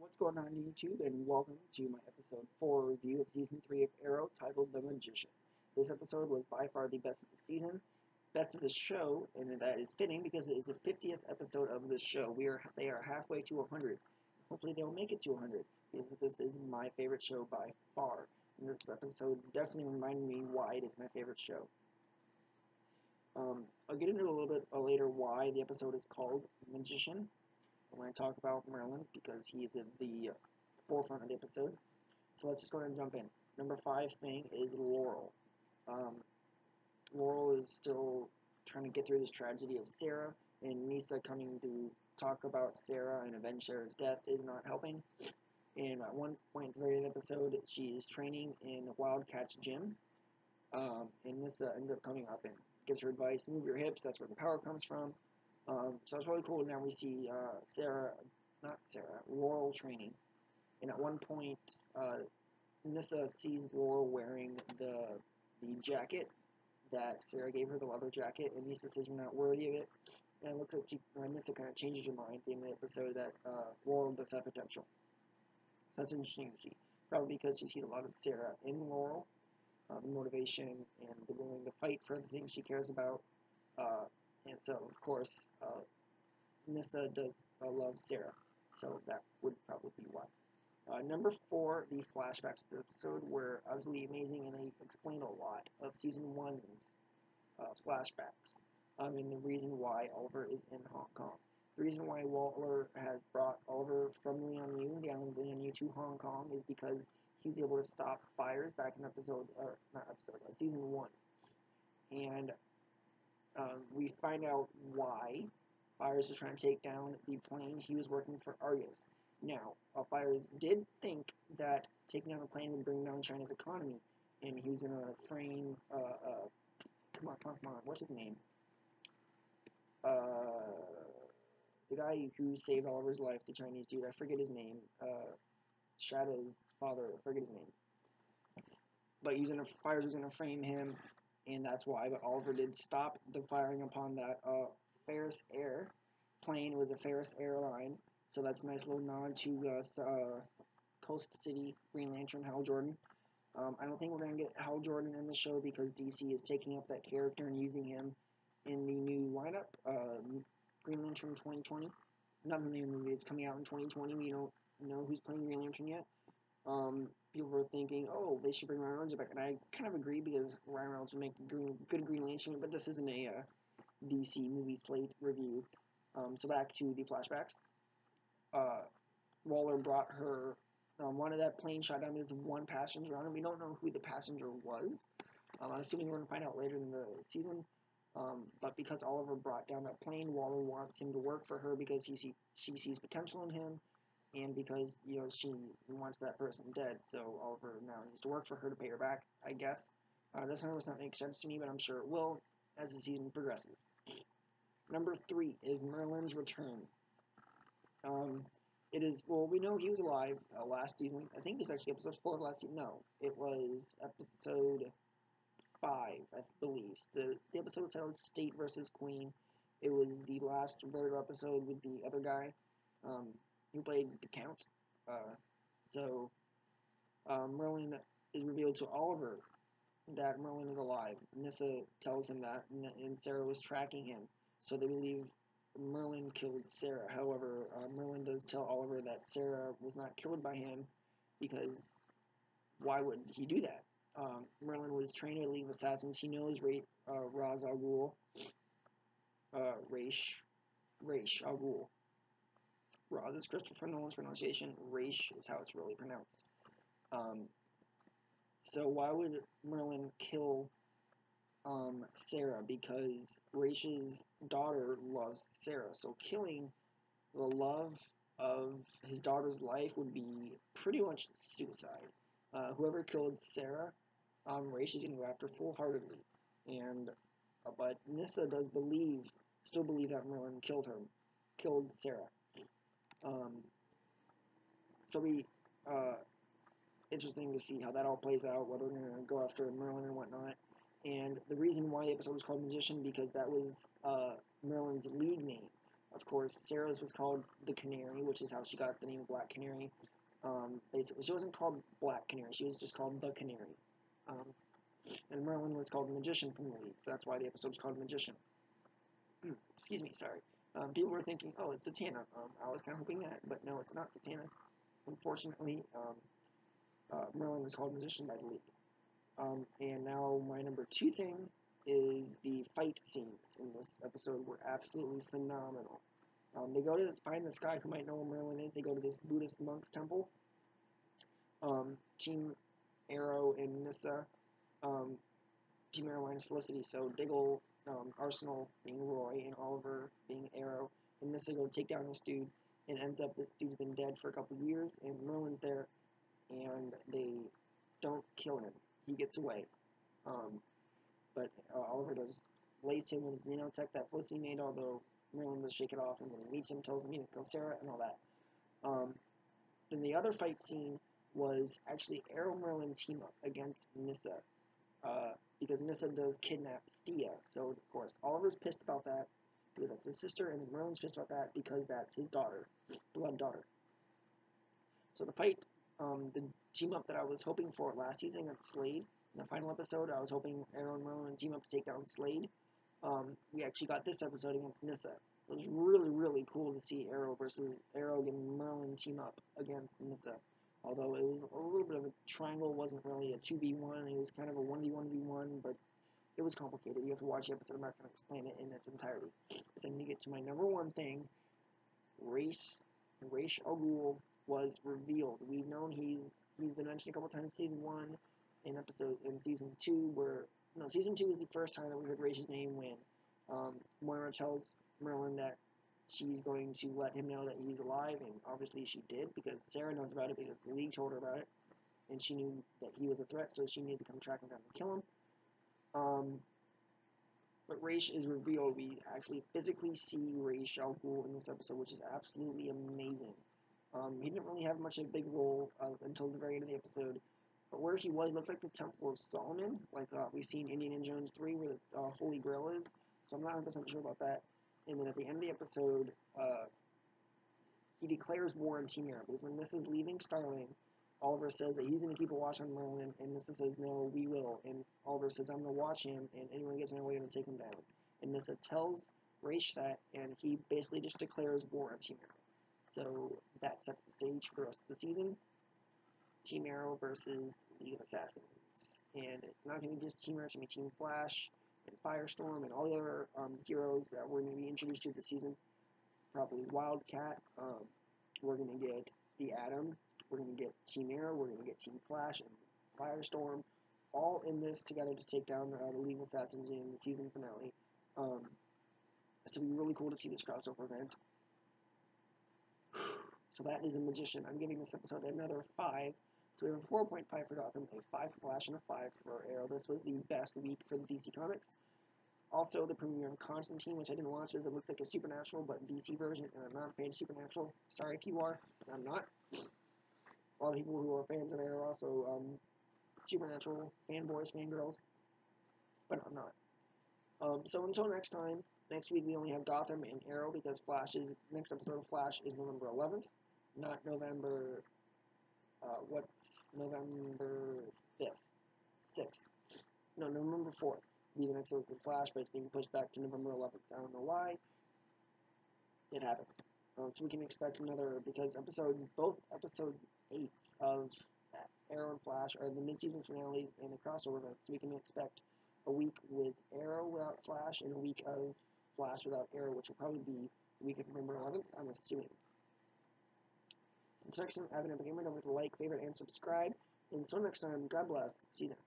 What's going on YouTube, and welcome to my episode 4 review of Season 3 of Arrow, titled The Magician. This episode was by far the best of the season, best of the show, and that is fitting because it is the 50th episode of the show. They are halfway to 100. Hopefully they'll make it to 100, because this is my favorite show by far. And this episode definitely reminded me why it is my favorite show. I'll get into a little bit later why the episode is called Magician when I talk about Merlin, because he is at the forefront of the episode. So let's just go ahead and jump in. Number 5 thing is Laurel. Laurel is still trying to get through this tragedy of Sarah, and Nyssa coming to talk about Sarah and avenge Sarah's death is not helping. And at one point in the very episode, she is training in Wildcat's gym, and Nyssa ends up coming up and gives her advice: move your hips, that's where the power comes from. So it's really cool. Now we see Laurel training. And at one point, Nyssa sees Laurel wearing the jacket that Sarah gave her, the leather jacket, and Nyssa says, "You're not worthy of it." And it looks like Nyssa kind of changes her mind at the end of the episode that Laurel does have potential. So that's interesting to see. Probably because she sees a lot of Sarah in Laurel, the motivation and the willing to fight for the things she cares about. And so, of course, Nyssa does love Sarah, so that would probably be why. Number 4, the flashbacks of the episode were absolutely amazing, and they explain a lot of Season 1's flashbacks, and the reason why Oliver is in Hong Kong. The reason why Waller has brought Oliver from Lian the island of Lian to Hong Kong, is because he was able to stop fires back in Season 1. And we find out why Fires was trying to take down the plane. He was working for Argus. Now, Fires did think that taking down the plane would bring down China's economy, and he was going to frame, come on, what's his name? The guy who saved Oliver's life, the Chinese dude, I forget his name, Shadow's father, I forget his name. But Fires was going to frame him, and that's why. But Oliver did stop the firing upon that Ferris Air plane. It was a Ferris airline, so that's a nice little nod to Coast City Green Lantern Hal Jordan. I don't think we're going to get Hal Jordan in the show because DC is taking up that character and using him in the new lineup, Green Lantern 2020. Not the new movie, it's coming out in 2020. We don't know who's playing Green Lantern yet. People were thinking, oh, they should bring Ryan Reynolds back, and I kind of agree because Ryan Reynolds would make a good Green Lantern, but this isn't a DC movie slate review. So back to the flashbacks. Waller brought her, wanted that plane shot down because one passenger on it. We don't know who the passenger was. I'm assuming we're going to find out later in the season. But because Oliver brought down that plane, Waller wants him to work for her because she sees potential in him, and because she wants that person dead. So Oliver now needs to work for her to pay her back, I guess. This 100% makes sense to me, but I'm sure it will as the season progresses. Number 3 is Merlin's return. We know he was alive last season. I think it was actually episode 4 of last season. No, it was episode 5, I believe. The episode titled State versus Queen. It was the last Vertigo episode with the other guy who played the Count. Merlin is revealed to Oliver that Merlin is alive. Nyssa tells him that, and Sarah was tracking him, so they believe Merlin killed Sarah. However, Merlin does tell Oliver that Sarah was not killed by him, because why would he do that? Merlin was trained to leave assassins. He knows Ra's al Ghul, Ra's al Ghul. Ra's is Christopher Nolan's pronunciation. Ra's is how it's really pronounced. So why would Merlin kill Sarah? Because Ra's daughter loves Sarah. So killing the love of his daughter's life would be pretty much suicide. Whoever killed Sarah, Ra's is going to go after full-heartedly. But Nyssa does still believe that Merlin killed Sarah. Interesting to see how that all plays out, whether we're going to go after Merlin and whatnot. And the reason why the episode was called Magician, because that was Merlin's league name. Of course, Sarah's was called the Canary, which is how she got the name Black Canary. Basically, she wasn't called Black Canary, she was just called the Canary. And Merlin was called the Magician from the league, so that's why the episode was called Magician. Excuse me, sorry. People were thinking, oh, it's Zatanna. I was kind of hoping that, but no, it's not Zatanna. Unfortunately, Merlin was called Magician by the league. And now my number 2 thing is the fight scenes in this episode were absolutely phenomenal. They go to find this guy who might know where Merlin is. They go to this Buddhist monk's temple. Team Arrow and Nyssa. Team Arrow minus Felicity. So Diggle, Arsenal being Roy, and Oliver being Arrow. And Nyssa go take down this dude. And ends up this dude's been dead for a couple of years. And Merlin's there. And they don't kill him. He gets away. But Oliver does lace him with his nanotech that Felicity made, although Merlin does shake it off, and then he meets him, tells him he didn't kill Sarah, and all that. Then the other fight scene was actually Arrow Merlin team up against Nyssa, because Nyssa does kidnap Thea. So, of course, Oliver's pissed about that, because that's his sister, and Merlin's pissed about that, because that's his daughter, blood daughter. So the fight, the team up that I was hoping for last season against Slade, in the final episode, I was hoping Arrow and Merlin would team up to take down Slade. We actually got this episode against Nyssa. It was really, really cool to see Arrow and Merlin team up against Nyssa. Although it was a little bit of a triangle, wasn't really a 2v1, it was kind of a 1v1v1, but it was complicated. You have to watch the episode, I'm not going to explain it in its entirety. So I'm going to get to my number 1 thing. Ra's al Ghul was revealed. We've known he's been mentioned a couple times in season 1, in season 2, season 2 was the first time that we heard Ra's name when Moira tells Merlin that she's going to let him know that he's alive, and obviously she did, because Sarah knows about it because the League told her about it, and she knew that he was a threat, so she needed to come track him down and kill him. But Ra's is revealed. We actually physically see Ra's al Ghul in this episode, which is absolutely amazing. He didn't really have much of a big role until the very end of the episode. But where he was looked like the Temple of Solomon, like we've seen Indiana Jones 3, where the Holy Grail is. So I'm not 100% sure about that. And then at the end of the episode, he declares war on Team Arrow. Because when Nyssa is leaving Starling, Oliver says that he's going to keep a watch on Merlin, and Nyssa says, no, we will. And Oliver says, I'm going to watch him, and anyone who gets in our way, I'm going to take him down. And Nyssa tells Ra's that, and he basically just declares war on Team Arrow. So that sets the stage for the rest of the season. Team Arrow versus League of Assassins. And it's not going to be just Team Arrow, it's going to be Team Flash and Firestorm and all the other heroes that we're going to be introduced to this season. Probably Wildcat. We're going to get the Atom. We're going to get Team Arrow. We're going to get Team Flash and Firestorm. All in this together to take down the League of Assassins in the season finale. So it'll be really cool to see this crossover event. So that is a Magician. I'm giving this episode another 5. So we have a 4.5 for Gotham, a 5 for Flash, and a 5 for Arrow. This was the best week for the DC Comics. Also, the premiere of Constantine, which I didn't watch because it looks like a Supernatural, but DC version, and I'm not a fan of Supernatural. Sorry if you are, I'm not. A lot of people who are fans of Arrow are also Supernatural fanboys, fangirls, but I'm not. So until next time, next week we only have Gotham and Arrow because next episode of Flash is November 11th, not November, what's November 5th, 6th, no, November 4th. Be the next episode of Flash, but it's being pushed back to November 11th. I don't know why. It happens. So we can expect another, because both episode 8s of Arrow and Flash are the mid-season finales and the crossover events. So we can expect a week with Arrow without Flash and a week of Flash without Arrow, which will probably be the week of November 11th, I'm assuming. So next time, I've been able to like, favorite, and subscribe. And until next time, God bless. See you then.